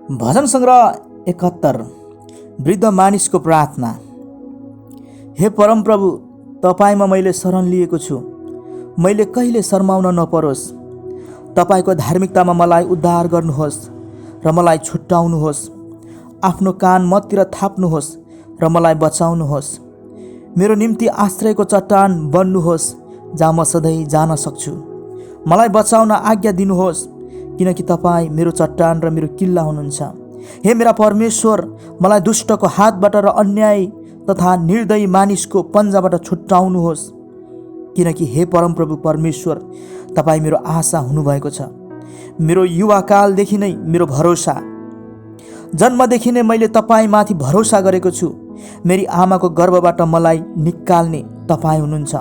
भजन सङ्ग्रह 71 वृद्ध मानिसको प्रार्थना। हे परमप्रभु, तपाईँमा मैले शरण लिएको छु। मैले कहिले शर्माउन नपरोस्। तपाईँको धार्मिकतामा मलाई उद्धार गर्नुहोस् र मलाई छुट्याउनुहोस्। आफ्नो कान मतिर थाप्नुहोस् र मलाई बचाउनुहोस्। मेरो निम्ति आश्रयको चट्टान बन्नुहोस् जहाँ म सधैँ जान सक्छु। मलाई बचाउन आज्ञा दिनुहोस्, किनकि तपाईँ मेरो चट्टान र मेरो किल्ला हुनुहुन्छ। हे मेरा परमेश्वर, मलाई दुष्टको हातबाट र अन्याय तथा निर्दयी मानिसको पन्जाबाट छुट्याउनुहोस्, किनकि हे परमप्रभु परमेश्वर, तपाईँ मेरो आशा हुनुभएको छ। मेरो युवाकालदेखि नै मेरो भरोसा, जन्मदेखि नै मैले तपाईँमाथि भरोसा गरेको छु। मेरी आमाको गर्भबाट मलाई निकाल्ने तपाईँ हुनुहुन्छ।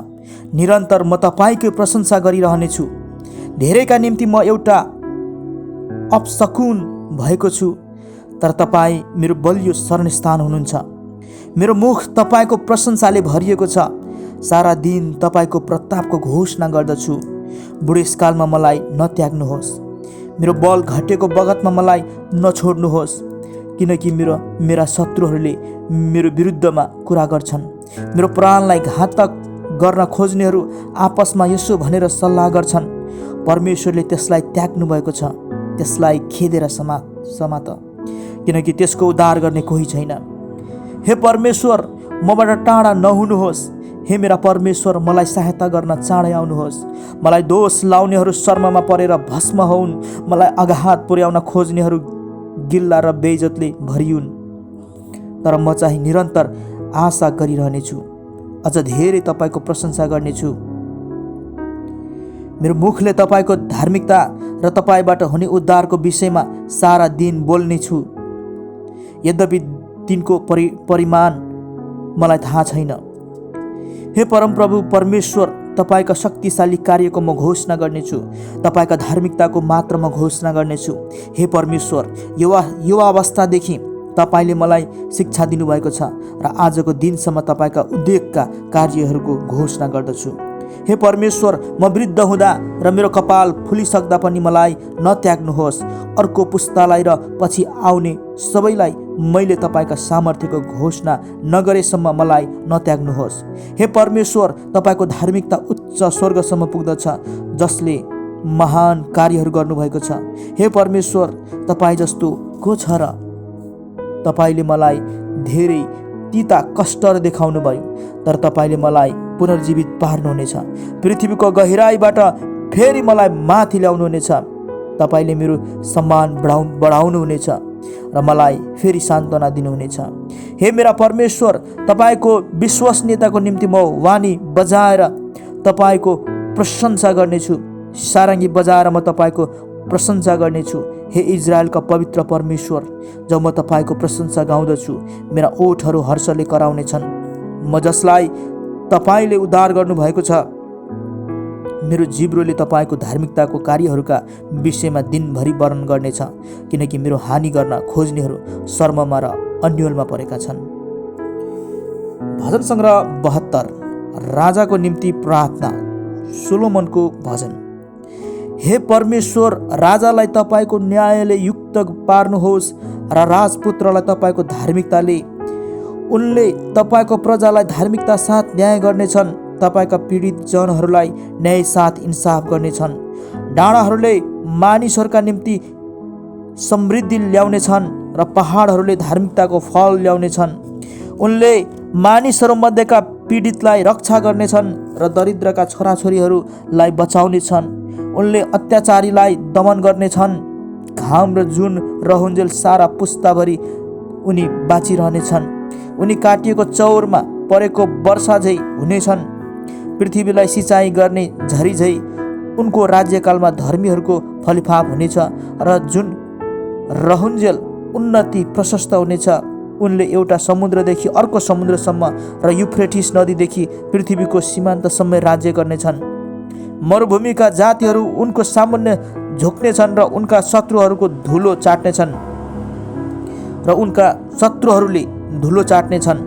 निरन्तर म तपाईँकै प्रशंसा गरिरहनेछु। धेरैका निम्ति म एउटा अपशकुन भएको छु, तर तपाईँ मेरो बलियो शरणस्थान हुनुहुन्छ। मेरो मुख तपाईँको प्रशंसाले भरिएको छ। सारा दिन तपाईँको प्रतापको घोषणा गर्दछु। बुढेसकालमा मलाई नत्याग्नुहोस्। मेरो बल घटेको बगतमा मलाई नछोड्नुहोस्, किनकि मेरा शत्रुहरूले मेरो विरुद्धमा कुरा गर्छन्। मेरो प्राणलाई घातक गर्न खोज्नेहरू आपसमा यसो भनेर सल्लाह गर्छन्, परमेश्वरले त्यसलाई त्याग्नु भएको छ। त्यसलाई खेदेर समात, किनकि त्यसको उद्धार गर्ने कोही छैन। हे परमेश्वर, मबाट टाढा नहुनुहोस्। हे मेरा परमेश्वर, मलाई सहायता गर्न चाँडै आउनुहोस्। मलाई दोष लाउनेहरू शर्ममा परेर भस्म होउन्। मलाई आघात पुर्याउन खोज्नेहरू गिल्ला र बेइज्जतले भरिउन्। तर म चाहिँ निरन्तर आशा गरिरहनेछु। अझ धेरै तपाईँको प्रशंसा गर्नेछु। मेरो मुखले तपाईँको धार्मिकता र तपाईँबाट हुने उद्धारको विषयमा सारा दिन बोल्नेछु। यद्यपि तिनको परिमाण मलाई थाहा छैन। हे परमप्रभु परमेश्वर, तपाईँका शक्तिशाली कार्यको म घोषणा गर्नेछु। तपाईँका धार्मिकताको मात्र म घोषणा गर्नेछु। हे परमेश्वर, युवावस्थादेखि तपाईँले मलाई शिक्षा दिनुभएको छ र आजको दिनसम्म तपाईँका उद्योगका कार्यहरूको घोषणा गर्दछु। हे परमेश्वर, म वृद्ध हुँदा र मेरो कपाल फुलिसक्दा पनि मलाई नत्याग्नुहोस्। अर्को पुस्तालाई र पछि आउने सबैलाई मैले तपाईँका सामर्थ्यको घोषणा नगरेसम्म मलाई नत्याग्नुहोस्। हे परमेश्वर, तपाईँको धार्मिकता उच्च स्वर्गसम्म पुग्दछ, जसले महान कार्यहरू गर्नुभएको छ। हे परमेश्वर, तपाईँ जस्तो को छ र? तपाईँले मलाई धेरै तीता कष्टहरू देखाउनु भयो, तर तपाईँले मलाई पुनर्जीवित पार्नुहुनेछ। पृथ्वीको गहिराईबाट फेरि मलाई माथि ल्याउनुहुनेछ। तपाईँले मेरो सम्मान बढाउनुहुनेछ र मलाई फेरि सान्त्वना दिनुहुनेछ। हे मेरा परमेश्वर, तपाईँको विश्वसनीयताको निम्ति म वाणी बजाएर तपाईँको प्रशंसा गर्नेछु। सारङ्गी बजाएर म तपाईँको प्रशंसा गर्नेछु। हे इजरायलका पवित्र परमेश्वर, जब म तपाईँको प्रशंसा गाउँदछु, मेरा ओठहरू हर्षले कराउनेछन्। म जसलाई तपाईँले उद्धार गर्नुभएको छ, मेरो जिब्रोले तपाईँको धार्मिकताको कार्यहरूका विषयमा दिनभरि वर्णन गर्नेछ, किनकि मेरो हानि गर्न खोज्नेहरू शर्ममा र अन्योलमा परेका छन्। भजन सङ्ग्रह 72 राजाको निम्ति प्रार्थना। सोलोमनको भजन। हे परमेश्वर, राजालाई तपाईँको न्यायले युक्त पार्नुहोस् र राजपुत्रलाई तपाईँको धार्मिकताले। उनले तपाईँको प्रजालाई धार्मिकता साथ न्याय गर्नेछन्। तपाईँका पीडित जनहरूलाई न्याय साथ इन्साफ गर्नेछन्। डाँडाहरूले मानिसहरूका निम्ति समृद्धि ल्याउनेछन् र पहाडहरूले धार्मिकताको फल ल्याउनेछन्। उनले मानिसहरूमध्येका पीडितलाई रक्षा गर्नेछन् र दरिद्रका छोराछोरीहरूलाई बचाउनेछन्। उनले अत्याचारीलाई दमन गर्नेछन्। घाम र जुन रहन्जेल सारा पुस्ताभरि उनी बाँचिरहनेछन्। उनी काटिएको चौरमा परेको वर्षा झै हुनेछन्। पृथ्वीलाई सिँचाइ गर्ने झरी झै उनको राज्यकालमा धर्मीहरूको फलिफाप हुनेछ र जुन रहन्जेल उन्नति प्रशस्त हुनेछ। उनले एउटा समुद्रदेखि अर्को समुद्रसम्म र युफ्रेटिस नदीदेखि पृथ्वीको सीमान्तसम्म राज्य गर्नेछन्। मरुभूमिका जातिहरू उनको सामुन्ने झुक्नेछन् र उनका शत्रुहरूको धुलो चाट्नेछन् र उनका शत्रुहरूले धुलो चाट्नेछन्।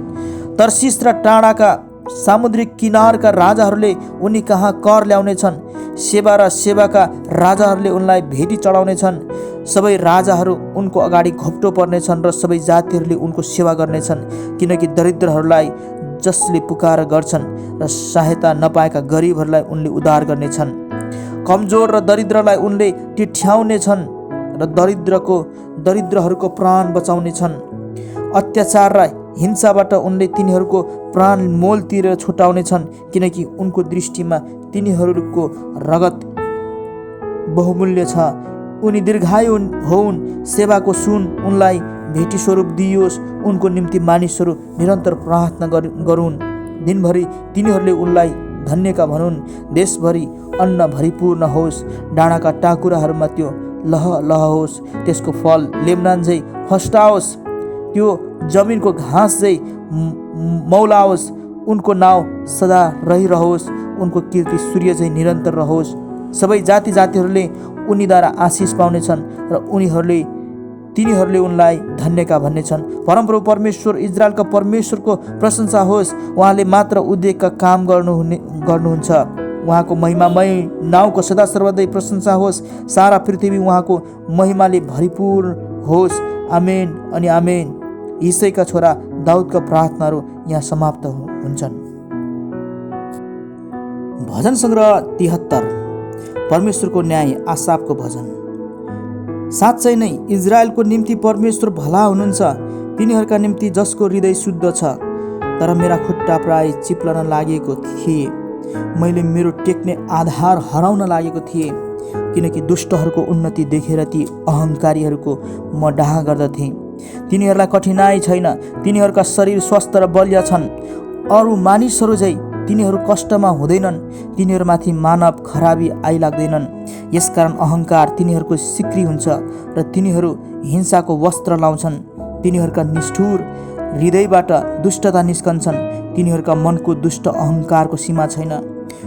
तर्सिस र टाढाका सामुद्रिक किनारका राजाहरूले उनी कहाँ कर ल्याउनेछन्। सेवा र सेवाका राजाहरूले उनलाई भेटी चढाउनेछन्। सबै राजाहरू उनको अगाडि घोप्टो पर्नेछन् र सबै जातिहरूले उनको सेवा गर्नेछन्, किनकि दरिद्रहरूलाई जसले पुकार गर्छन् र सहायता नपाएका गरिबहरूलाई उनले उद्धार गर्नेछन्। कमजोर र दरिद्रलाई उनले टिठ्याउनेछन् र दरिद्रहरूको प्राण बचाउनेछन्। अत्याचार र हिंसाबाट उनले तिनीहरूको प्राण मोल तिरेर छुटाउनेछन्, किनकि उनको दृष्टिमा तिनीहरूको रगत बहुमूल्य छ। उनी दीर्घायु होउन्, सेवाको सुन उनलाई भेटी स्वरूप दिइयोस्। उनको निम्ति मानिसहरू निरन्तर प्रार्थना गरून्। दिनभरि तिनीहरूले उनलाई धन्यका भनुन्। देशभरि अन्न भरिपूर्ण होस्। डाँडाका टाकुराहरूमा त्यो लह होस्। त्यसको फल लेबनान झै फस्टाओस्। त्यो जमिनको घाँस झै मौलाओस्। उनको नाउँ सदा रहिरहोस्। उनको कीर्ति सूर्य झै निरन्तर रहोस्। सबै जातिहरूले उनीद्वारा आशिष पाउनेछन् र तिनीहरूले उनलाई धन्यका भन्नेछन्। परमप्रभु परमेश्वर इजरायलका परमेश्वरको प्रशंसा होस्। उहाँले मात्र उद्योगका काम गर्नुहुन्छ। उहाँको महिमामय नाउँको सदा सर्वदै प्रशंसा होस्। सारा पृथ्वी उहाँको महिमाले भरिपूर्ण होस्। आमेन अनि आमेन। ईशैका छोरा दाउदका प्रार्थनाहरू यहाँ समाप्त हुन्छन्। भजन सङ्ग्रह 73, परमेश्वरको न्याय, आसाफको भजन। साँच्चै नै इजरायलको निम्ति परमेश्वर भला हुनुहुन्छ, तिनीहरूका निम्ति जसको हृदय शुद्ध छ। तर मेरा खुट्टा प्राय चिप्लन लागेको थिए, मैले मेरो टेक्ने आधार हराउन लागेको थिएँ, किनकि दुष्टहरूको उन्नति देखेर ती अहङ्कारीहरूको म डाहा गर्दथेँ। तिनीहरूलाई कठिनाइ छैन, तिनीहरूका शरीर स्वस्थ र बलिया छन्। अरू मानिसहरू झै तिनीहरू कष्टमा हुँदैनन्, तिनीहरूमाथि मानव खराबी आइलाग्दैनन्। यसकारण अहङ्कार तिनीहरूको सिक्री हुन्छ र तिनीहरू हिंसाको वस्त्र लाउँछन्। तिनीहरूका निष्ठुर हृदयबाट दुष्टता निस्कन्छन्। तिनीहरूका मनको दुष्ट अहङ्कारको सीमा छैन।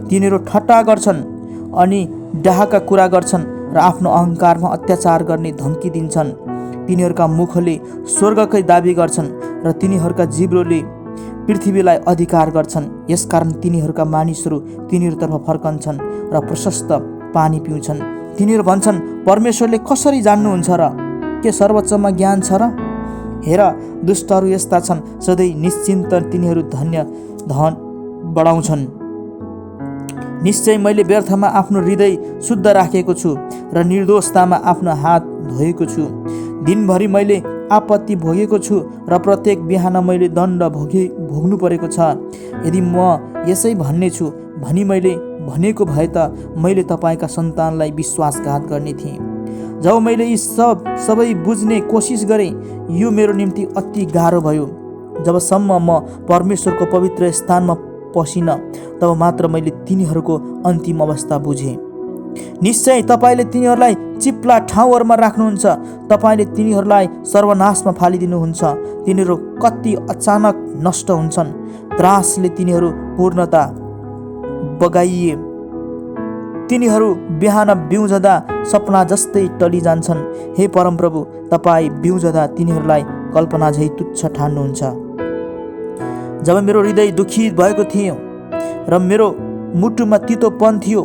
तिनीहरू ठट्टा गर्छन् अनि डाहाका कुरा गर्छन् र आफ्नो अहङ्कारमा अत्याचार गर्ने धम्की दिन्छन्। तिनीहरूका मुखले स्वर्गकै दाबी गर्छन् र तिनीहरूका जिब्रोले पृथ्वीलाई अधिकार गर्छन्। यसकारण तिनीहरूका मानिसहरू तिनीहरूतर्फ फर्कन्छन् र प्रशस्त पानी पिउँछन्। तिनीहरू भन्छन्, परमेश्वरले कसरी जान्नुहुन्छ र? के सर्वोच्चमा ज्ञान छ र? हेर, दुष्टहरू यस्ता छन्, सधैँ निश्चिन्त तिनीहरू धन बढाउँछन्। निश्चय मैले व्यर्थमा आफ्नो हृदय शुद्ध राखेको छु र निर्दोषतामा आफ्नो हात धोएको छु। दिनभरि मैले आपत्ति भोगेको छु र प्रत्येक बिहान मैले दण्ड भोग्नु परेको छ। यदि म यसै भन्ने छु भनी मैले भनेको भए त मैले तपाईँका सन्तानलाई विश्वासघात गर्ने थिएँ। जब मैले यी सबै बुझ्ने कोसिस गरेँ, यो मेरो निम्ति अति गाह्रो भयो। जबसम्म म परमेश्वरको पवित्र स्थानमा पसिन, तब मात्र मैले तिनीहरूको अन्तिम अवस्था बुझेँ। निश्चय तपाईँले तिनीहरूलाई चिप्ला ठाउँहरूमा राख्नुहुन्छ। तपाईँले तिनीहरूलाई सर्वनाशमा फालिदिनुहुन्छ। तिनीहरू कति अचानक नष्ट हुन्छन्। त्रासले तिनीहरू पूर्णता बगाइए। तिनीहरू बिहान बिउजदा सपना जस्तै टलिजान्छन्। हे परमप्रभु, तपाईँ बिउजदा तिनीहरूलाई कल्पना झै तुच्छ ठान्नुहुन्छ। जब मेरो हृदय दुखी भएको थियो र मेरो मुटुमा तितोपन थियो,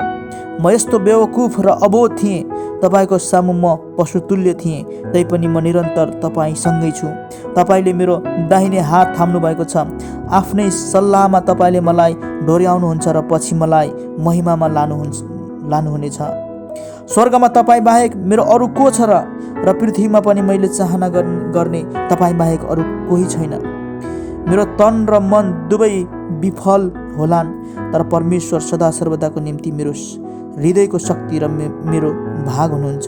म यस्तो बेवकुफ र अबोध थिएँ। तपाईँको सामु म पशुतुल्य थिएँ, तैपनि म निरन्तर तपाईँसँगै छु। तपाईँले मेरो दाहिने हात थाम्नु भएको छ। आफ्नै सल्लाहमा तपाईँले मलाई डोर्याउनुहुन्छ र पछि मलाई महिमामा लानुहुनेछ। स्वर्गमा तपाईँ बाहेक मेरो अरू को छ र पृथ्वीमा पनि मैले चाहना गर्ने तपाईँ बाहेक अरू कोही छैन। मेरो तन र मन दुवै विफल होलान्, तर परमेश्वर सदा सर्वदाको निम्ति मेरो हृदयको शक्ति र मेरो भाग हुनुहुन्छ।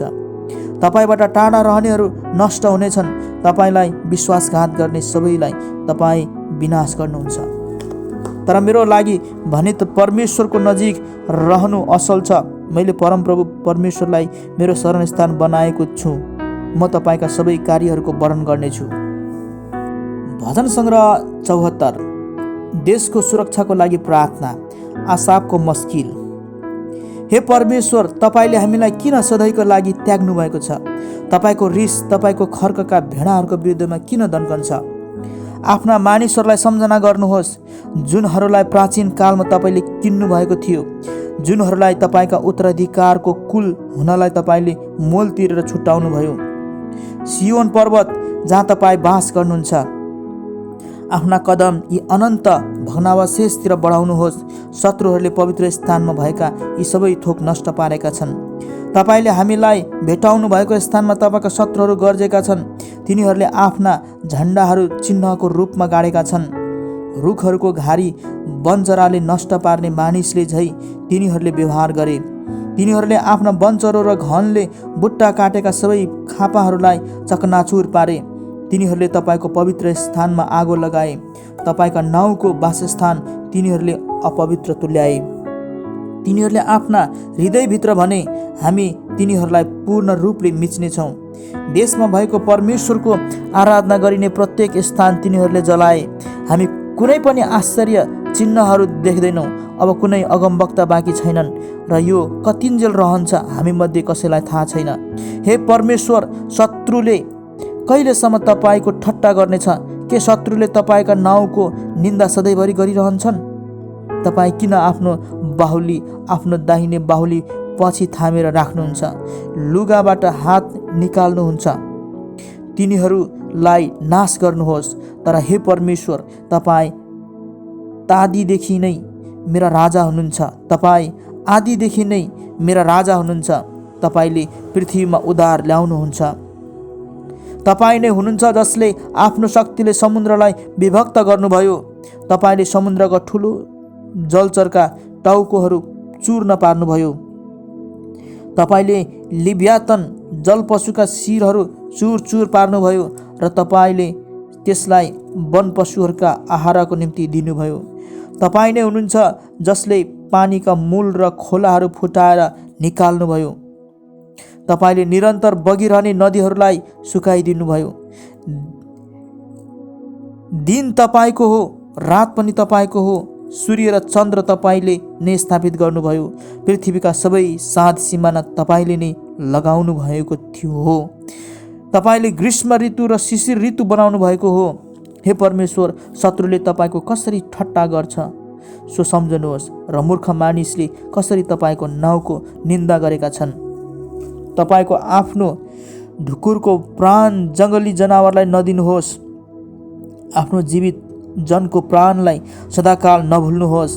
तपाईँबाट टाढा रहनेहरू नष्ट हुनेछन्। तपाईँलाई विश्वासघात गर्ने सबैलाई तपाईँ विनाश गर्नुहुन्छ। तर मेरो लागि भने त परमेश्वरको नजिक रहनु असल छ। मैले परमप्रभु परमेश्वरलाई मेरो शरणस्थान बनाएको छु। म तपाईँका सबै कार्यहरूको वर्णन गर्नेछु। भजन सङ्ग्रह 74, देशको सुरक्षाको लागि प्रार्थना, आसाफको मस्किल। हे परमेश्वर, तपाईँले हामीलाई किन सधैँको लागि त्याग्नु भएको छ? तपाईँको रिस तपाईँको खर्कका भेडाहरूको विरुद्धमा किन दन्कन्छ? आफ्ना मानिसहरूलाई सम्झना गर्नुहोस्, जुनहरूलाई प्राचीन कालमा तपाईँले किन्नु भएको थियो। जुनहरूलाई तपाईँका उत्तराधिकारको कुल हुनलाई तपाईँले मोल तिरेर छुट्याउनुभयो। सियोन पर्वत जहाँ तपाईँ बास गर्नुहुन्छ, आफ्ना कदम यी अनन्त भग्नावशेषतिर बढाउनुहोस्। शत्रुहरूले पवित्र स्थानमा भएका यी सबै थोक नष्ट पारेका छन्। तपाईँले हामीलाई भेटाउनु भएको स्थानमा तपाईँका शत्रुहरू गर्जेका छन्। तिनीहरूले आफ्ना झन्डाहरू चिन्हको रूपमा गाडेका छन्। रुखहरूको घारी वनचराले नष्ट पार्ने मानिसले झै तिनीहरूले व्यवहार गरे। तिनीहरूले आफ्ना वनचरो र घनले बुट्टा काटेका सबै खापाहरूलाई चकनाचुर पारे। तिनीहरूले तपाईँको पवित्र स्थानमा आगो लगाए। तपाईँका नाउँको वासस्थान तिनीहरूले अपवित्र तुल्याए। तिनीहरूले आफ्ना हृदयभित्र भने, हामी तिनीहरूलाई पूर्ण रूपले मिच्नेछौँ। देशमा भएको परमेश्वरको आराधना गरिने प्रत्येक स्थान तिनीहरूले जलाए। हामी कुनै पनि आश्चर्य चिन्हहरू देख्दैनौँ। अब कुनै अगमवक्ता बाँकी छैनन् र यो कतिन्जेल रहन्छ हामीमध्ये कसैलाई थाहा छैन। हे परमेश्वर, शत्रुले कहिलेसम्म तपाईँको ठट्टा गर्नेछ? के शत्रुले तपाईँका नाउँको निन्दा सधैँभरि गरिरहन्छन्? तपाईँ किन आफ्नो बाहुली, आफ्नो दाहिने बाहुली पछि थामेर राख्नुहुन्छ? लुगाबाट हात निकाल्नुहुन्छ। तिनीहरूलाई नाश गर्नुहोस्। तर हे परमेश्वर, तपाईँ आदिदेखि नै मेरा राजा हुनुहुन्छ। तपाईँ आदिदेखि नै मेरा राजा हुनुहुन्छ। तपाईँले पृथ्वीमा उद्धार ल्याउनुहुन्छ। तपाईँ नै हुनुहुन्छ जसले आफ्नो शक्तिले समुद्रलाई विभक्त गर्नुभयो। तपाईँले समुद्रका ठुलो जलचरका टाउकोहरू चूर्ण पार्नुभयो। तपाईँले लिभ्यातन जलपशुका शिरहरू चुर चुर पार्नुभयो र तपाईँले त्यसलाई वन पशुहरूका आहारको निम्ति दिनुभयो। तपाईँ नै हुनुहुन्छ जसले पानीका मूल र खोलाहरू फुटाएर निकाल्नुभयो। तपाईँले निरन्तर बगिरहने नदीहरूलाई सुकाइदिनुभयो। दिन तपाईँको हो, रात पनि तपाईँको हो। सूर्य र चन्द्र तपाईँले नै स्थापित गर्नुभयो। पृथ्वीका सबै सात सिमाना तपाईँले नै लगाउनु भएको थियो हो। तपाईँले ग्रीष्म ऋतु र शिशिर ऋतु बनाउनु भएको हो। हे परमेश्वर, शत्रुले तपाईँको कसरी ठट्टा गर्छ सो सम्झनुहोस् र मूर्ख मानिसले कसरी तपाईँको नाउँको निन्दा गरेका छन्। तपाईँको आफ्नो ढुकुरको प्राण जङ्गली जनावरलाई नदिनुहोस्। आफ्नो जीवित जनको प्राणलाई सदाकाल नभुल्नुहोस्।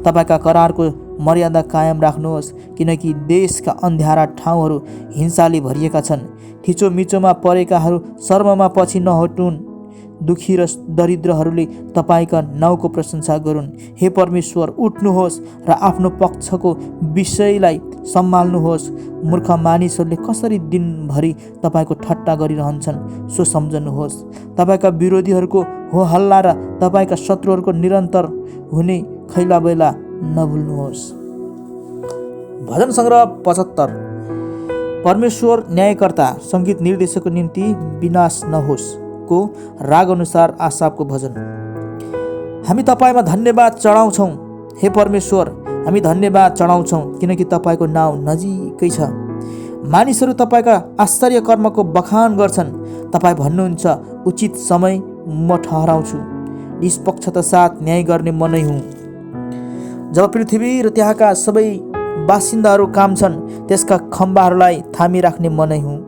तपाईँका करारको मर्यादा कायम राख्नुहोस्, किनकि देशका अन्ध्यारा ठाउँहरू हिंसाले भरिएका छन्। थिचोमिचोमा परेकाहरू शर्ममा पछि नहटुन्। दुखी र दरिद्रहरूले तपाईँका नाउँको प्रशंसा गरून्। हे परमेश्वर, उठ्नुहोस् र आफ्नो पक्षको विषयलाई सम्हाल्नुहोस्। मूर्ख मानिसहरूले कसरी दिनभरि तपाईँको ठट्टा गरिरहन्छन् सो सम्झनुहोस्। तपाईँका विरोधीहरूको हो हल्ला र तपाईँका शत्रुहरूको निरन्तर हुने खैला बेला नभुल्नुहोस्। भजन सङ्ग्रह 75। परमेश्वर न्यायकर्ता, सङ्गीत निर्देशकको निम्ति विनाश नहोस् को राग अनुसार आसाफको भजन। हामी तपाईँमा धन्यवाद चढाउँछौँ। हे परमेश्वर, हामी धन्यवाद चढाउँछौँ किनकि तपाईँको नाउँ नजिकै छ। मानिसहरू तपाईँका आश्चर्य कर्मको बखान गर्छन्। तपाईँ भन्नुहुन्छ, उचित समय म ठहराउँछु, निष्पक्षता साथ न्याय गर्ने म नै हुँ। जब पृथ्वी र त्यहाँका सबै बासिन्दाहरू काम छन्, त्यसका खम्बाहरूलाई थामिराख्ने म नै हुँ।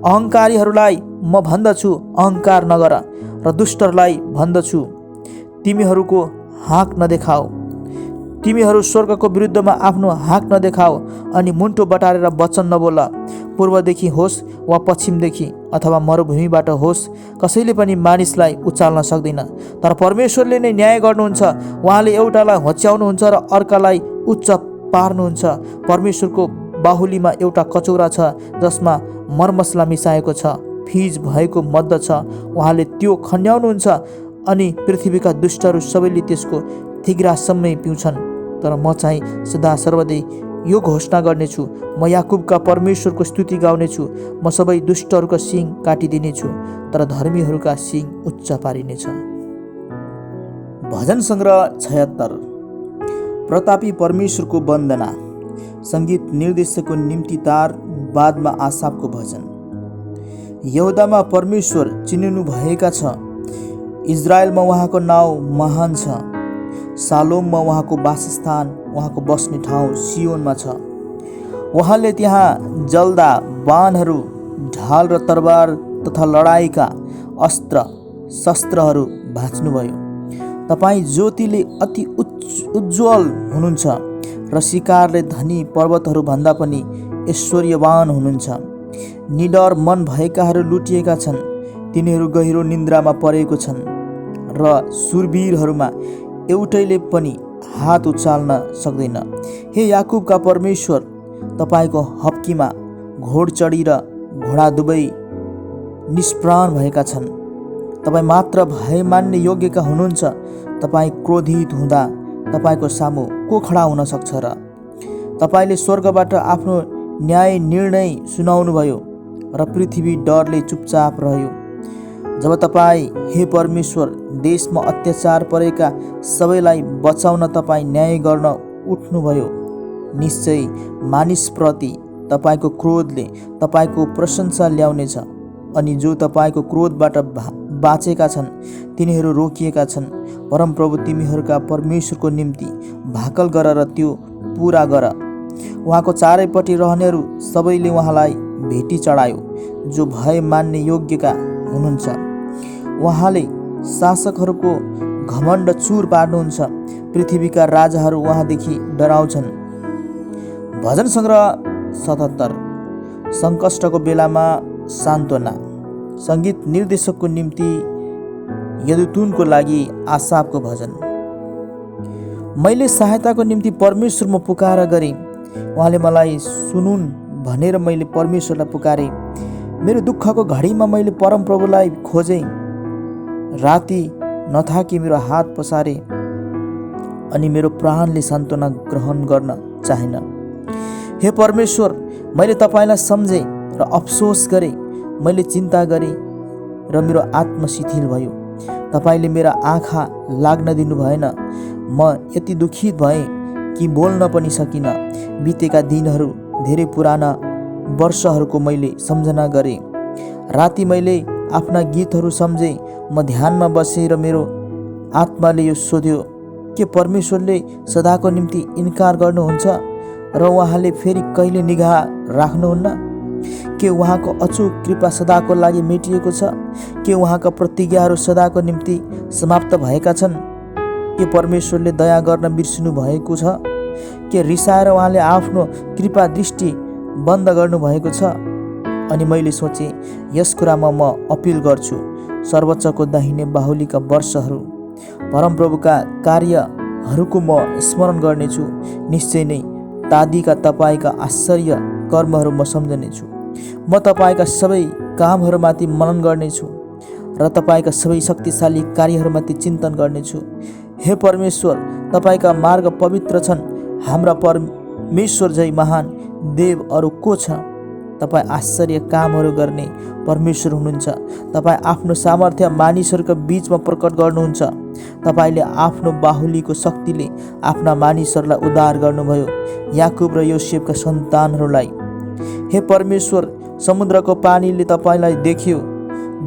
अहङ्कारीहरूलाई म भन्दछु, अहङ्कार नगर, र दुष्टहरूलाई भन्दछु, तिमीहरूको हाँक नदेखाऊ। तिमीहरू स्वर्गको विरुद्धमा आफ्नो हाँक नदेखाऊ अनि मुन्टो बटारेर वचन नबोल। पूर्वदेखि होस् वा पश्चिमदेखि अथवा मरुभूमिबाट होस्, कसैले पनि मानिसलाई उचाल्न सक्दैन। तर परमेश्वरले नै न्याय गर्नुहुन्छ। उहाँले एउटालाई होच्याउनुहुन्छ र अर्कालाई उच्च पार्नुहुन्छ। परमेश्वरको बाहुलीमा एउटा कचौरा छ जसमा मरमसला मिसाएको छ, फिज भएको मद्दत छ। उहाँले त्यो खन्याउनुहुन्छ अनि पृथ्वीका दुष्टहरू सबैले त्यसको थिग्रासम्मै पिउँछन्। तर म चाहिँ सदा सर्वदै यो घोषणा गर्नेछु, म याकुबका परमेश्वरको स्तुति गाउनेछु। म सबै दुष्टहरूका सिङ काटिदिनेछु, तर धर्मीहरूका सिङ उच्च पारिनेछ। भजन सङ्ग्रह 76। प्रतापी परमेश्वरको वन्दना, सङ्गीत निर्देशकको निम्ति तार, बादमा आसाफको भजन। यहुदामा परमेश्वर चिनिनु भएका छ। इजरायलमा उहाँको नाउँ महान छ। सालोममा उहाँको वासस्थान, उहाँको बस्ने ठाउँ सियोनमा छ। उहाँले त्यहाँ जल्दा बाणहरू, ढाल र तरबार तथा लडाइँका अस्त्र शस्त्रहरू भाँच्नुभयो। तपाईँ ज्योतिले अति उज्जवल हुनुहुन्छ र शिकारले धनी पर्वतहरूभन्दा पनि ऐश्वर्यवान हुनुहुन्छ। निडर मन भएकाहरू लुटिएका छन्, तिनीहरू गहिरो निन्द्रामा परेको छन् र सुरवीरहरूमा एउटैले पनि हात उचाल्न सक्दैन। हे याकुबका परमेश्वर, तपाईँको हप्कीमा घोडचढी र घोडा दुवै निष्प्राण भएका छन्। तपाईँ मात्र भय मान्ने योग्यका हुनुहुन्छ। तपाईँ क्रोधित हुँदा तपाईँको सामु को खडा हुन सक्छ र? तपाईँले स्वर्गबाट आफ्नो न्याय निर्णय सुनाउनुभयो र पृथ्वी डरले चुपचाप रह्यो। जब तपाईँ हे परमेश्वर देशमा अत्याचार परेका सबैलाई बचाउन तपाईँ न्याय गर्न उठ्नुभयो, निश्चय मानिसप्रति तपाईँको क्रोधले तपाईँको प्रशंसा ल्याउनेछ अनि जो तपाईँको क्रोधबाट बाँचेका छन् तिनीहरू रोकिएका छन्। परमप्रभु तिमीहरूका परमेश्वरको निम्ति भाकल गर र त्यो पुरा गर। उहाँको चारैपट्टि रहनेहरू सबैले उहाँलाई भेटी चढायो, जो भय मान्ने योग्यका हुनुहुन्छ। उहाँले शासकहरूको घमण्ड चुर पार्नुहुन्छ, पृथ्वीका राजाहरू उहाँदेखि डराउँछन्। भजन सङ्ग्रह 77। सङ्कष्टको बेलामा सान्त्वना। सङ्गीत निर्देशकको निम्ति यदुतुनको लागि आसाफको भजन। मैले सहायताको निम्ति परमेश्वरमा पुकार गरेँ, उहाँले मलाई सुनुन् भनेर मैले परमेश्वरलाई पुकारेँ। मेरो दुःखको घडीमा मैले परमप्रभुलाई खोजेँ। राति नथाकी मेरो हात पसारे अनि मेरो प्राणले सान्त्वना ग्रहण गर्न चाहेन। हे परमेश्वर, मैले तपाईँलाई सम्झेँ र अफसोस गरेँ। मैले चिन्ता गरेँ र मेरो आत्मा शिथिल भयो। तपाईँले मेरा आँखा लाग्न दिनु भएन। म यति दुखित भएँ कि बोल्न पनि सकिनँ। बितेका दिनहरू धेरै पुराना वर्षहरूको मैले सम्झना गरेँ। राति मैले आफ्ना गीतहरू सम्झेँ। म ध्यानमा बसेर मेरो आत्माले यो सोध्यो, के परमेश्वरले सदाको निम्ति इन्कार गर्नुहुन्छ र उहाँले फेरि कहिले निगाह राख्नुहुन्न? के उहाँको अचूक कृपा सदाको लागि मेटिएको छ? के उहाँका प्रतिज्ञाहरू सदाको निम्ति समाप्त भएका छन्? के परमेश्वरले दया गर्न बिर्सिनु भएको छ? के रिसाएर उहाँले आफ्नो कृपा दृष्टि बन्द गर्नुभएको छ? अनि मैले सोचेँ, यस कुरामा म अपिल गर्छु, सर्वोच्चको दाहिने बाहुलीका वर्षहरू, परमप्रभुका कार्यहरूको म स्मरण गर्नेछु। निश्चय नै तादीका तपाईँका आश्चर्य कर्महरू म सम्झनेछु। म तपाईँका सबै कामहरूमाथि मनन गर्नेछु र तपाईँका सबै शक्तिशाली कार्यहरूमाथि चिन्तन गर्नेछु। हे परमेश्वर, तपाईँका मार्ग पवित्र छन्। हाम्रा परमेश्वर झै महान देव अरू को छ? तपाईँ आश्चर्य कामहरू गर्ने परमेश्वर हुनुहुन्छ। तपाईँ आफ्नो सामर्थ्य मानिसहरूका बीचमा प्रकट गर्नुहुन्छ। तपाईँले आफ्नो बाहुलीको शक्तिले आफ्ना मानिसहरूलाई उद्धार गर्नुभयो, याकुब र योसेफका सन्तानहरूलाई। हे परमेश्वर, समुद्रको पानीले तपाईँलाई देखियो।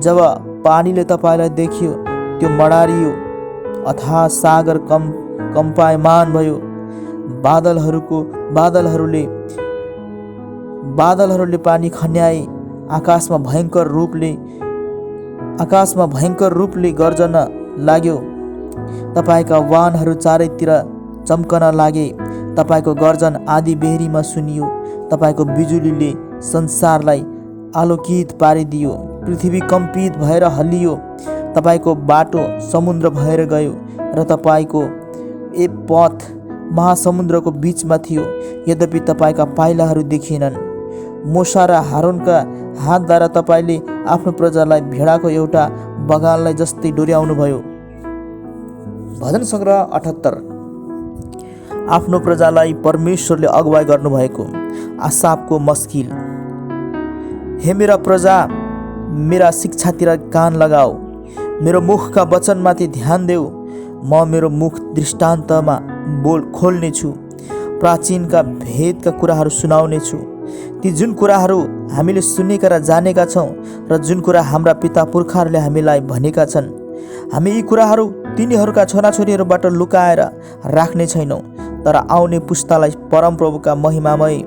जब पानीले तपाईँलाई देखियो, त्यो मडारियो। अथाह सागर कम्पायमान भयो। बादलहरूले पानी खन्याए। आकाशमा भयङ्कर रूपले गर्जन लाग्यो। तपाईँका वाहनहरू चारैतिर चम्कन लागे। तपाईँको गर्जन आधी बेहरीमा सुनियो। तपाईँको बिजुलीले संसारलाई आलोकित पारिदियो। पृथ्वी कम्पित भएर हल्लियो। तपाईँको बाटो समुद्र भएर गयो र तपाईँको पथ महासमुद्रको बिचमा थियो। यद्यपि तपाईँका पाइलाहरू देखिएनन्। मूसा र हारूनका हातद्वारा तपाईँले आफ्नो प्रजालाई भेडाको एउटा बगाललाई जस्तै डोर्याउनु भयो। भजन सङ्ग्रह 78। आफ्नो प्रजालाई परमेश्वरले अगुवाई गर्नुभएको। आसाफको मस्किल। हे मेरा प्रजा, मेरा शिक्षातिर कान लगाऊ। मेरो मुखका वचनमाथि ध्यान देऊ। म मेरो मुख दृष्टान्तमा खोल्नेछु। प्राचीनका भेदका कुराहरू सुनाउनेछु। ती जुन कुराहरू हामीले सुनेका र जानेका छौँ र जुन कुरा हाम्रा पिता पुर्खाहरूले हामीलाई भनेका छन्, हामी यी कुराहरू तिनीहरूका छोराछोरीहरूबाट लुकाएर राख्ने छैनौँ। तर आउने पुस्तालाई परमप्रभुका महिमामय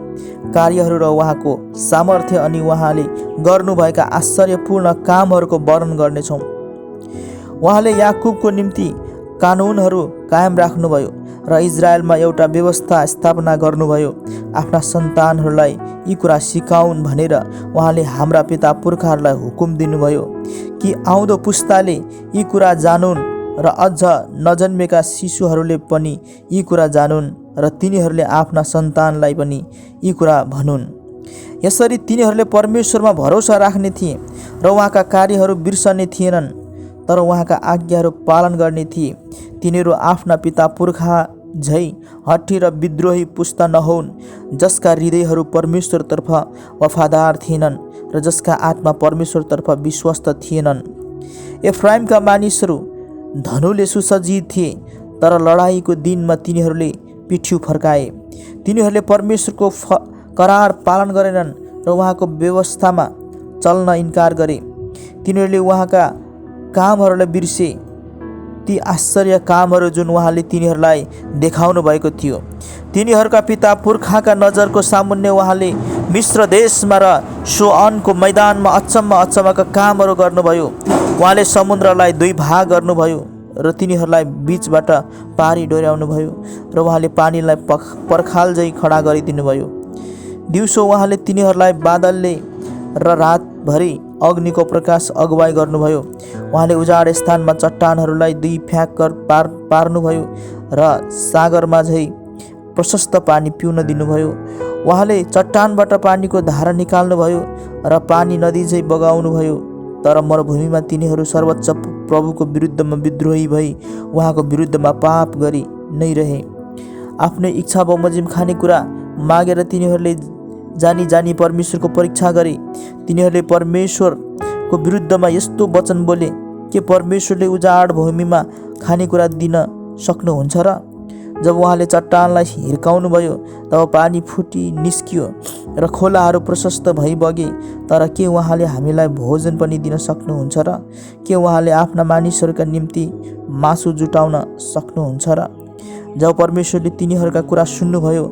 कार्यहरू र उहाँको सामर्थ्य अनि उहाँले गर्नुभएका आश्चर्यपूर्ण कामहरूको वर्णन गर्नेछौँ। उहाँले याकुबको निम्ति कानुनहरू कायम राख्नुभयो र इजरायलमा एउटा व्यवस्था स्थापना गर्नुभयो। आफ्ना सन्तानहरूलाई यी कुरा सिकाउन् भनेर उहाँले हाम्रा पिता पुर्खाहरूलाई हुकुम दिनुभयो कि आउँदो पुस्ताले यी कुरा जानुन् र अझ नजन्मेका शिशुहरूले पनि यी कुरा जानुन् र तिनीहरूले आफ्ना सन्तानलाई पनि यी कुरा भनुन्। यसरी तिनीहरूले परमेश्वरमा भरोसा राख्ने थिए र उहाँका कार्यहरू बिर्सने थिएनन्, तर उहाँका आज्ञाहरू पालन गर्ने थिए। तिनीहरू आफ्ना पिता पुर्खा झै हट्ठी र विद्रोही पुस्ता नहोन्, जसका हृदयहरू परमेश्वरतर्फ वफादार थिएनन् र जसका आत्मा परमेश्वरतर्फ विश्वस्त थिएनन्। एफ्राइमका मानिसहरू धनुले सुसज्जित थिए, तर लडाईँको दिनमा तिनीहरूले पिठ्यू फर्काए। तिनीहरूले परमेश्वरको करार पालन गरेनन् र उहाँको व्यवस्थामा चल्न इन्कार गरे। तिनीहरूले उहाँका कामहरूलाई बिर्से, ती आश्चर्य कामहरू जुन उहाँले तिनीहरूलाई देखाउनु भएको थियो। तिनीहरूका पिता पुर्खाका नजरको सामुन्ने उहाँले मिस्र देशमा र सोअनको मैदानमा अचम्मका कामहरू गर्नुभयो। उहाँले समुद्रलाई दुई भाग गर्नुभयो र तिनीहरूलाई बीचबाट पारी डोर्याउनुभयो र उहाँले पानीलाई पर्खाल झै खडा गरिदिनुभयो। दिउँसो उहाँले तिनीहरूलाई बादलले र रातभरि अग्निको प्रकाश अगुवाई गर्नुभयो। उहाँले उजाड स्थानमा चट्टानहरूलाई दुई फ्याक पार्नुभयो र सागरमा झै प्रशस्त पानी पिउन दिनुभयो। उहाँले चट्टानबाट पानीको धारा निकाल्नुभयो र पानी नदी झै बगाउनुभयो। तर मरुभूमिमा तिनीहरू सर्वोच्च प्रभुको विरुद्धमा विद्रोही भई उहाँको विरुद्धमा पाप गरी नै रहे। आफ्नै इच्छा बमोजिम खानेकुरा मागेर तिनीहरूले जानी जानी परमेश्वरको परीक्षा गरे। तिनीहरूले परमेश्वरको विरुद्धमा यस्तो वचन बोले, के परमेश्वरले उजाड भूमिमा खानेकुरा दिन सक्नुहुन्छ र? जब उहाँले चट्टानलाई हिर्काउनु भयो तब पानी फुटी निस्कियो र खोलाहरू प्रशस्त भई बगे। तर के उहाँले हामीलाई भोजन पनि दिन सक्नुहुन्छ र? के उहाँले आफ्ना मानिसहरूका निम्ति मासु जुटाउन सक्नुहुन्छ र? जब परमेश्वरले तिनीहरूका कुरा सुन्नुभयो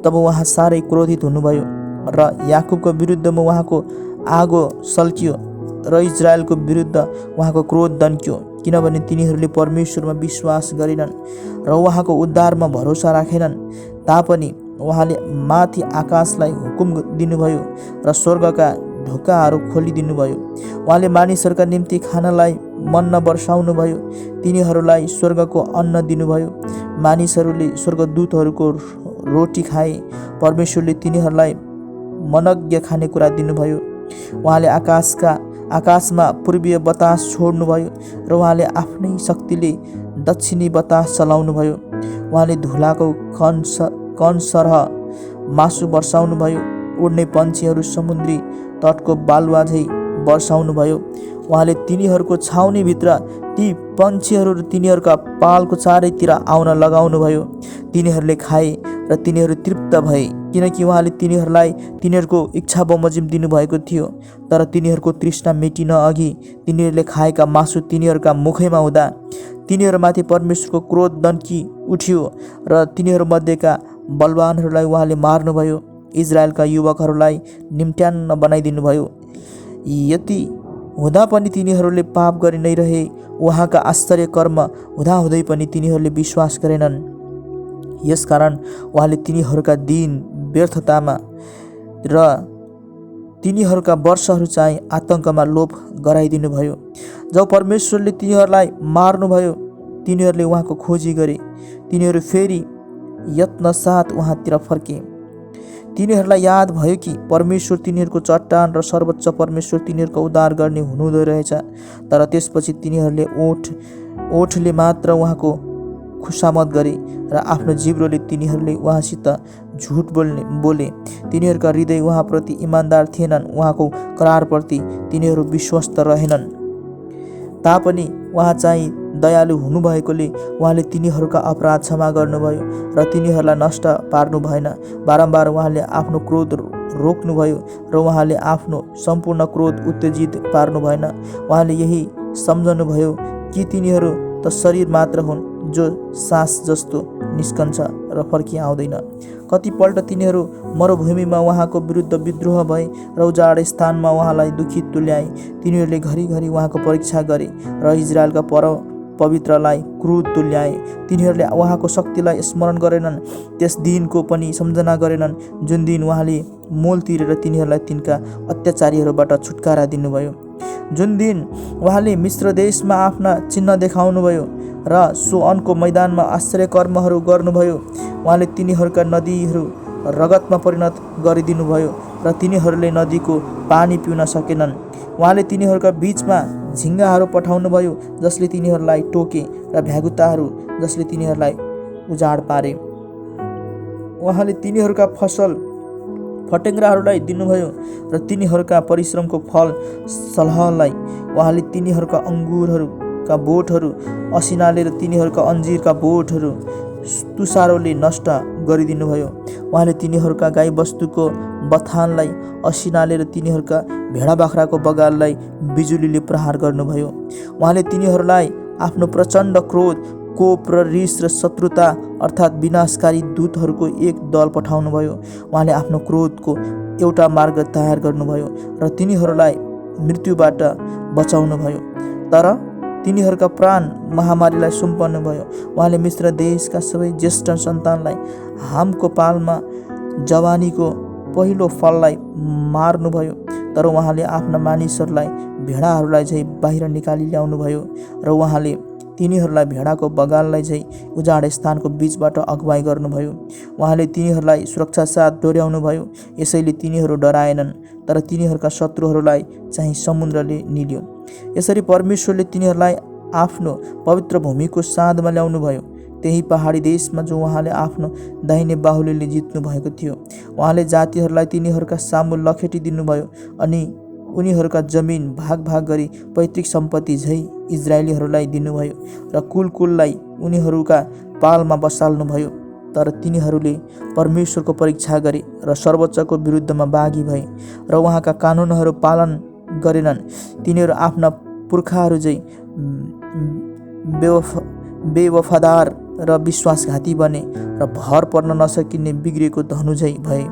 तब उहाँ साह्रै क्रोधित हुनुभयो र याकुबको विरुद्धमा उहाँको आगो सल्कियो र इजरायलको विरुद्ध उहाँको क्रोध दन्क्यो, किनभने तिनीहरूले परमेश्वरमा विश्वास गरेनन् र उहाँको उद्धारमा भरोसा राखेनन्। तापनि उहाँले माथि आकाशलाई हुकुम दिनुभयो र स्वर्गका ढोकाहरू खोलिदिनुभयो। उहाँले मानिसहरूका निम्ति खानलाई मन्ना वर्षाउनुभयो, तिनीहरूलाई स्वर्गको अन्न दिनुभयो। मानिसहरूले स्वर्गदूतहरूको रोटी खाए। परमेश्वरले तिनीहरूलाई मनज्ञ खानेकुरा दिनुभयो। उहाँले आकाशमा पूर्वीय बतास छोड्नुभयो र उहाँले आफ्नै शक्तिले दक्षिणी बतास चलाउनुभयो। उहाँले धुलाको कण सरह मासु वर्षाउनुभयो। उड्ने पन्छीहरू समुद्री तटको बालुवा झै वर्षाउनुभयो। उहाँले तिनीहरूको छाउनीभित्र ती पन्छीहरू र तिनीहरूका पालको चारैतिर आउन लगाउनुभयो। तिनीहरूले खाए र तिनीहरू तृप्त भए, किनकि उहाँले तिनीहरूलाई तिनीहरूको इच्छा बमोजिम दिनुभएको थियो। तर तिनीहरूको तृष्णा मेटिन अघि तिनीहरूले खाएका मासु तिनीहरूका मुखैमा हुँदा तिनीहरूमाथि परमेश्वरको क्रोध दन्की उठ्यो र तिनीहरूमध्येका बलवानहरूलाई उहाँले मार्नुभयो। इजरायलका युवकहरूलाई निम्त्यान्न बनाइदिनुभयो। यति हुँदा पनि तिनीहरूले पाप गरि नै रहे। उहाँका आश्चर्य कर्म हुँदाहुँदै पनि तिनीहरूले विश्वास गरेनन्। यसकारण उहाँले तिनीहरूका दिन व्यर्थतामा र तिनीहरूका वर्षहरू चाहिँ आतङ्कमा लोप गराइदिनुभयो। जब परमेश्वरले तिनीहरूलाई मार्नुभयो तिनीहरूले उहाँको खोजी गरे। तिनीहरू फेरि यत्नसाथ उहाँतिर फर्के। तिनीहरूलाई याद भयो कि परमेश्वर तिनीहरूको चट्टान र सर्वोच्च परमेश्वर तिनीहरूको उद्धार गर्ने हुनुहुँदो रहेछ। तर त्यसपछि तिनीहरूले ओठले मात्र उहाँको खुसामत गरे र आफ्नो जिब्रोले तिनीहरूले उहाँसित झुट बोले। तिनीहरूका हृदय उहाँप्रति इमान्दार थिएनन्। उहाँको करारप्रति तिनीहरू विश्वस्त रहेनन्। तापनि उहाँ चाहिँ दयालु हुनुभएकोले उहाँले तिनीहरूका अपराध क्षमा गर्नुभयो र तिनीहरूलाई नष्ट पार्नु भएन। बारम्बार उहाँले आफ्नो क्रोध रोक्नुभयो र उहाँले आफ्नो सम्पूर्ण क्रोध उत्तेजित पार्नु भएन। उहाँले यही सम्झनुभयो कि तिनीहरू त शरीर मात्र हुन्, जो सास जस्तो निस्कन्छ र फर्की आउँदैन। कतिपल्ट तिनीहरू मरुभूमिमा उहाँको विरुद्ध विद्रोह भए र उजाड स्थानमा उहाँलाई दुखित तुल्याए। तिनीहरूले घरिघरि उहाँको परीक्षा गरे र इजरायलका पवित्रलाई क्रोध तुल्याए। तिनीहरूले उहाँको शक्तिलाई स्मरण गरेनन्, त्यस दिनको पनि सम्झना गरेनन् जुन दिन उहाँले मोल तिरेर तिनीहरूलाई तिनका अत्याचारीहरूबाट छुटकारा दिनुभयो, जुन दिन उहाँले मिस्र देशमा आफ्ना चिन्ह देखाउनुभयो र सोअनको मैदानमा आश्चर्य कर्महरू गर्नुभयो। उहाँले तिनीहरूका नदीहरू रगतमा परिणत गरिदिनुभयो र तिनीहरूले नदीको पानी पिउन सकेनन्। उहाँले तिनीहरूका बीचमा झिङ्गाहरू पठाउनुभयो जसले तिनीहरूलाई टोके र भ्यागुताहरू जसले तिनीहरूलाई उजाड पारे। उहाँले तिनीहरूका फसल फटेङ्ग्राहरूलाई दिनुभयो र तिनीहरूका परिश्रमको फल सलहलाई। उहाँले तिनीहरूका अङ्गुरहरूका बोटहरू असिनाले र तिनीहरूका अन्जिरका बोटहरू तुसारोले नष्ट गरिदिनुभयो। उहाँले तिनीहरूका गाईबस्तुको बथानलाई असिनाले र तिनीहरूका भेडा बाख्राको बगाललाई बिजुलीले प्रहार गर्नुभयो। उहाँले तिनीहरूलाई आफ्नो प्रचण्ड क्रोध, कोप र रिस र शत्रुता अर्थात् विनाशकारी दूतहरूको एक दल पठाउनुभयो। उहाँले आफ्नो क्रोधको एउटा मार्ग तयार गर्नुभयो र तिनीहरूलाई मृत्युबाट बचाउनुभयो, तर तिनीहरूका प्राण महामारीलाई सुम्पन्नुभयो। उहाँले मिस्र देशका सबै ज्येष्ठ सन्तानलाई हामको पालमा जवानीको पहिलो फललाई मार्नुभयो, तर उहाँले आफ्ना मानिसहरूलाई भेडाहरूलाई झैँ बाहिर निकाली ल्याउनुभयो र उहाँले तिनीहरूलाई भेडाको बगाललाई झैँ उजाड स्थानको बीचबाट अगुवाई गर्नुभयो। उहाँले तिनीहरूलाई सुरक्षा साथ डोर्याउनुभयो, यसैले तिनीहरू डराएनन्, तर तिनीहरूका शत्रुहरूलाई चाहिँ समुद्रले निल्यो। यसरी परमेश्वरले तिनीहरूलाई आफ्नो पवित्र भूमिको साँधमा ल्याउनुभयो, त्यही पहाडी देशमा जो उहाँले आफ्नो दाहिने बाहुलीले जित्नु भएको थियो। उहाँले जातिहरूलाई तिनीहरूका सामु लखेटी दिनुभयो अनि उनीहरूका जमिन भाग भाग गरी पैतृक सम्पत्ति झैँ इजरायलीहरूलाई दिनुभयो र कुलकुललाई उनीहरूका पालमा बसाल्नुभयो। तर तिनीहरूले परमेश्वरको परीक्षा गरे र सर्वोच्चको विरुद्धमा बागी भए र उहाँका कानुनहरू पालन गरेनन्। तिनीहरू आफ्ना पुर्खाहरू झैँ बेवफादार र विश्वासघाती बने र भर पर्न नसकिने बिग्रेको धनु झैँ भए।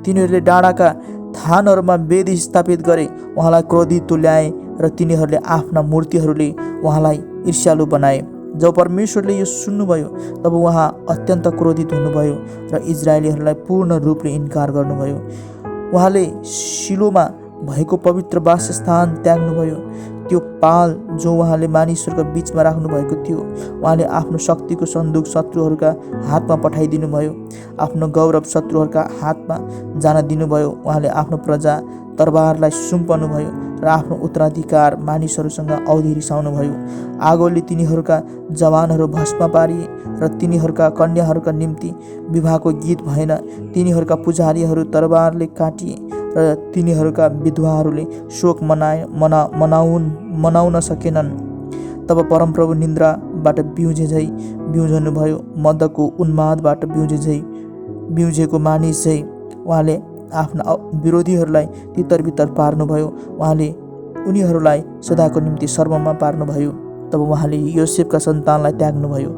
तिनीहरूले डाँडाका थानहरूमा वेदी स्थापित गरे, उहाँलाई क्रोधित तुल्याए र तिनीहरूले आफ्ना मूर्तिहरूले उहाँलाई ईर्ष्यालु बनाए। जब परमेश्वरले यो सुन्नुभयो तब उहाँ अत्यन्त क्रोधित हुनुभयो र इजरायलीहरूलाई पूर्ण रूपले इन्कार गर्नुभयो। उहाँले शिलोमा भएको पवित्र वासस्थान त्याग्नुभयो, त्यो पाल जो उहाँले मानिसहरूका बीचमा राख्नु भएको थियो। उहाँले आफ्नो शक्तिको सन्दुक शत्रुहरूका हातमा पठाइदिनु भयो, आफ्नो गौरव शत्रुहरूका हातमा जान दिनुभयो। उहाँले आफ्नो प्रजा तरबारलाई सुम्पनुभयो र आफ्नो उत्तराधिकार मानिसहरूसँग औधी रिसाउनुभयो। आगोले तिनीहरूका जवानहरू भस्म पारिए र तिनीहरूका कन्याहरूका निम्ति विवाहको गीत भएन। तिनीहरूका पुजारीहरू तरबारले काटिए र तिनीहरूका विधवाहरूले शोक मनाउन सकेनन्। तब परमप्रभु निन्द्राबाट बिउजे झैँ बिउझनुभयो, मदको उन्मादबाट बिउजेको मानिस झैँ उहाँले आफ्ना विरोधीहरूलाई तितर बितर पार्नुभयो। उहाँले उनीहरूलाई सदाको निम्ति सर्वमा पार्नुभयो। तब उहाँले योसेफका सन्तानलाई त्याग्नुभयो।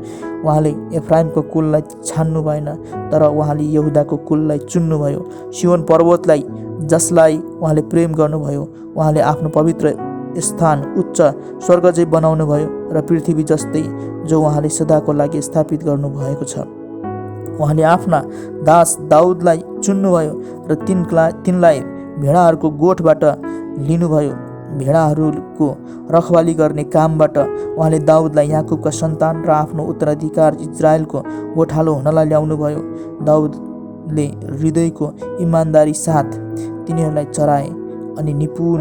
उहाँले एफ्राइमको कुललाई छान्नु भएन, तर उहाँले यहुदाको कुललाई चुन्नुभयो। सियोन पर्वतलाई जसलाई उहाँले प्रेम गर्नुभयो, उहाँले आफ्नो पवित्र स्थान उच्च स्वर्ग चाहिँ बनाउनु भयो र पृथ्वी जस्तै जो उहाँले सदाको लागि स्थापित गर्नुभएको छ। उहाँले आफ्ना दास दाउदलाई चुन्नुभयो र तिनलाई भेडाहरूको गोठबाट लिनुभयो। भेडाहरूको रखवाली गर्ने कामबाट उहाँले दाउदलाई याकुबका सन्तान र आफ्नो उत्तराधिकार इजरायलको गोठालो हुनलाई ल्याउनुभयो। दाउदले हृदयको इमान्दारी साथ तिनीहरूलाई चराए अनि निपुण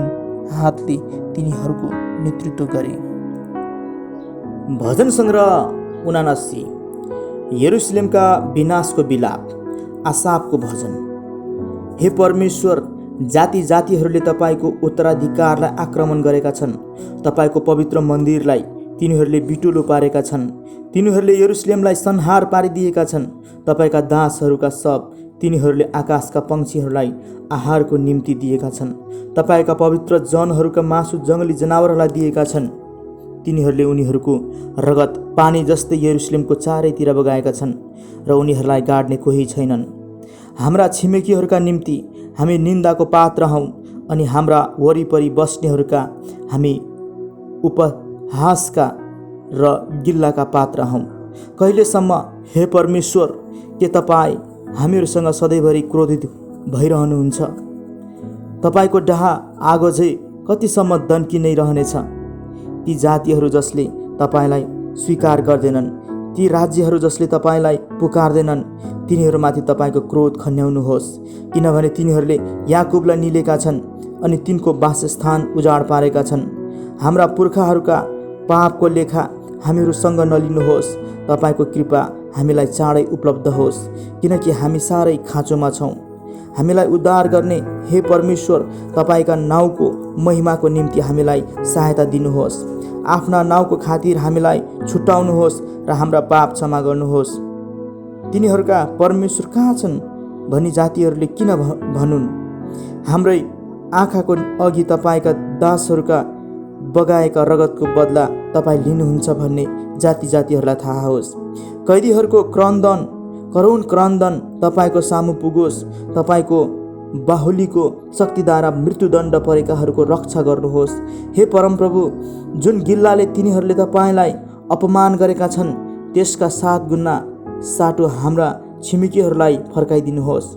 हातले तिनीहरूको नेतृत्व गरे। भजन सङ्ग्रह 79, यरुशलेमका विनाशको विलाप, आसाफको भजन। हे परमेश्वर, जाति जातिहरूले तपाईँको उत्तराधिकारलाई आक्रमण गरेका छन्। तपाईँको पवित्र मन्दिरलाई तिनीहरूले बिटुलो पारेका छन्। तिनीहरूले यरुशलेमलाई संहार पारिदिएका छन्। तपाईँका दासहरूका सब तिनीहरूले आकाशका पंक्षीहरूलाई आहारको निम्ति दिएका छन्। तपाईँका पवित्र जनहरूका मासु जङ्गली जनावरहरूलाई दिएका छन्। तिनीहरूले उनीहरूको रगत पानी जस्तै यरुशलेमको चारैतिर बगाएका छन् र उनीहरूलाई गाड्ने कोही छैनन्। हाम्रा छिमेकीहरूका निम्ति हामी निन्दाको पात्र हौँ अनि हाम्रा वरिपरि बस्नेहरूका हामी उपहासका र गिल्लाका पात्र हौँ। कहिलेसम्म हे परमेश्वर, के तपाईँ हामीहरूसँग सधैँभरि क्रोधित भइरहनुहुन्छ? तपाईँको डाहा आगो झै कतिसम्म दन्की नै रहनेछ? ती जातिहरू जसले तपाईँलाई स्वीकार गर्दैनन्, ती राज्यहरू जसले तपाईँलाई पुकार्दैनन्, तिनीहरूमाथि तपाईँको क्रोध खन्याउनुहोस्, किनभने तिनीहरूले याकुबलाई निलेका छन् अनि तिनको वासस्थान उजाड पारेका छन्। हाम्रा पुर्खाहरूका पापको लेखा हामीहरूसँग नलिनुहोस्। तपाईँको कृपा हामीलाई चाँडै उपलब्ध होस्, किनकि हामी साह्रै खाँचोमा छौँ। हामीलाई उद्धार गर्ने हे परमेश्वर, तपाईँका नाउँको महिमाको निम्ति हामीलाई सहायता दिनुहोस्। आफ्ना नाउँको खातिर हामीलाई छुट्याउनुहोस् र हाम्रा पाप क्षमा गर्नुहोस्। तिनीहरूका परमेश्वर कहाँ छन् भनी जातिहरूले किन भनुन्? हाम्रै आँखाको अघि तपाईँका दासहरूका बगाएका रगतको बदला तपाईँ लिनुहुन्छ भन्ने जाति जातिहरूलाई थाहा होस्। कैदीहरूको करुण क्रन्दन तपाईँको सामु पुगोस्। तपाईँको बाहुलीको शक्तिद्वारा मृत्युदण्ड परेकाहरूको रक्षा गर्नुहोस्। हे परमप्रभु, जुन गिल्लाले तिनीहरूले तपाईँलाई अपमान गरेका छन् त्यसका 7 गुणा साटो हाम्रा छिमेकीहरूलाई फर्काइदिनुहोस्।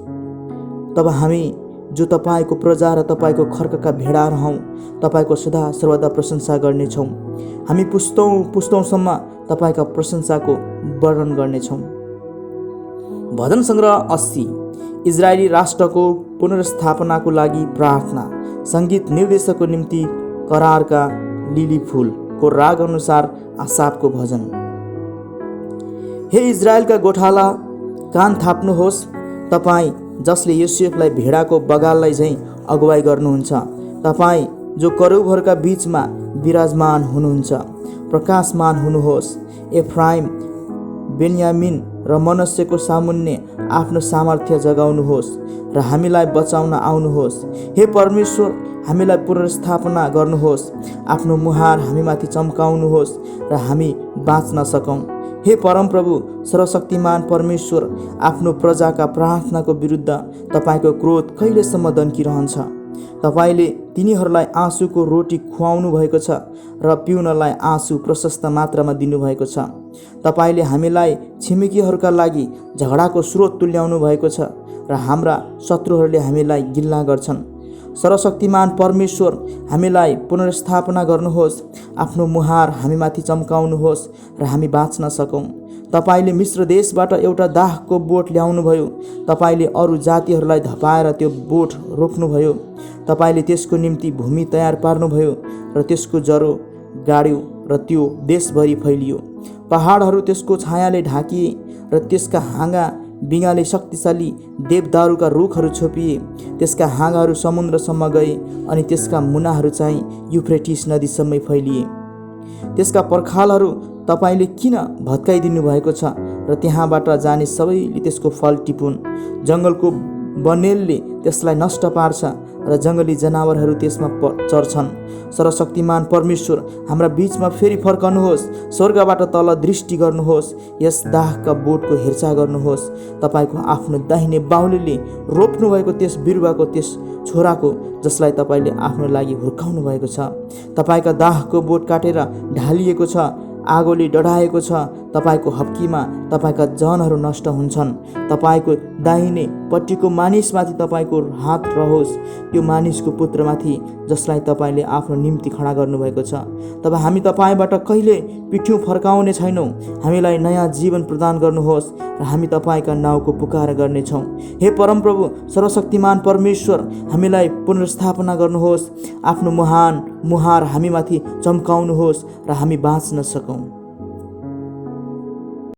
तब हामी जो तपाईँको प्रजा र तपाईँको खर्कका भेडाहरू हौँ, तपाईँको सदा सर्वदा प्रशंसा गर्नेछौँ। हामी पुस्तौँसम्म तपाईँका प्रशंसाको वर्णन गर्नेछौँ। भजन सङ्ग्रह 80 इजरायली राष्ट्रको पुनर्स्थापनाको लागि प्रार्थना। सङ्गीत निर्देशकको निम्ति करारका लिली फुलको राग अनुसार आसाफको भजन। हे इजरायलका गोठाला, कान थाप्नुहोस्, तपाईँ जसले योसेफलाई भेडाको बगाललाई झैँ अगुवाई गर्नुहुन्छ, तपाईँ जो करुबहरूका बीचमा विराजमान हुनुहुन्छ, प्रकाशमान हुनुहोस्। एफ्राइम, बेन्यामिन र मनस्यको सामुन्ने आफ्नो सामर्थ्य जगाउनुहोस् र हामीलाई बचाउन आउनुहोस्। हे परमेश्वर, हामीलाई पुनर्स्थापना गर्नुहोस्, आफ्नो मुहार हामीमाथि चम्काउनुहोस् र हामी बाँच्न सकौँ। हे परमप्रभु, सर्वशक्तिमान परमेश्वर, आफ्नो प्रजाका प्रार्थनाको विरुद्ध तपाईँको क्रोध कहिलेसम्म दन्किरहन्छ? तपाईँले तिनीहरूलाई आँसुको रोटी खुवाउनु भएको छ र पिउनलाई आँसु प्रशस्त मात्रामा दिनुभएको छ। तपाईँले हामीलाई छिमेकीहरूका लागि झगडाको स्रोत तुल्याउनु भएको छ र हाम्रा शत्रुहरूले हामीलाई गिल्ला गर्छन्। सर्वशक्तिमान परमेश्वर, हामीलाई पुनर्स्थापना गर्नुहोस्, आफ्नो मुहार हामीमाथि चम्काउनुहोस् र हामी बाँच्न सकौँ। तपाईँले मिश्र देशबाट एउटा दाखको बोट ल्याउनुभयो, तपाईँले अरू जातिहरूलाई धपाएर त्यो बोट रोक्नुभयो। तपाईँले त्यसको निम्ति भूमि तयार पार्नुभयो र त्यसको जरो गाड्यो र त्यो देशभरि फैलियो। पहाडहरू त्यसको छायाले ढाकिए र त्यसका हाँगा बिगाले शक्तिशाली देवदारूका रुखहरू छोपिए। त्यसका हाँगाहरू समुद्रसम्म गए अनि त्यसका मुनाहरू चाहिँ युफ्रेटिस नदीसम्मै फैलिए। त्यसका पर्खालहरू तपाईँले किन भत्काइदिनु भएको छ र त्यहाँबाट जाने सबैले त्यसको फल टिपुन्। जङ्गलको बनेलले त्यसलाई नष्ट पार्छ र जङ्गली जनावरहरू त्यसमा चर्छन्। सर्वशक्तिमान परमेश्वर, हाम्रा बीचमा फेरि फर्कनुहोस्, स्वर्गबाट तल दृष्टि गर्नुहोस्, यस दाहका बोटको हेरचाह गर्नुहोस्। तपाईँको आफ्नो दाहिने बाहुलीले रोप्नुभएको त्यस बिरुवाको, त्यस छोराको जसलाई तपाईँले आफ्नो लागि हुर्काउनु भएको छ। तपाईँका दाहको बोट काटेर ढालिएको छ, आगोले डढाएको छ। तपाईँको हप्कीमा तपाईँका जनहरू नष्ट हुन्छन्। तपाईँको दाहिने पट्टिको मानिसमाथि तपाईँको हात रहोस्, त्यो मानिसको पुत्रमाथि जसलाई तपाईँले आफ्नो निम्ति खडा गर्नुभएको छ। तब हामी तपाईँबाट कहिले पिठ्यौँ फर्काउने छैनौँ। हामीलाई नयाँ जीवन प्रदान गर्नुहोस् र हामी तपाईँका नाउँको पुकार गर्नेछौँ। हे परमप्रभु, सर्वशक्तिमान परमेश्वर, हामीलाई पुनर्स्थापना गर्नुहोस्, आफ्नो महान मुहार हामीमाथि चम्काउनुहोस् र हामी बाँच्न सकौँ।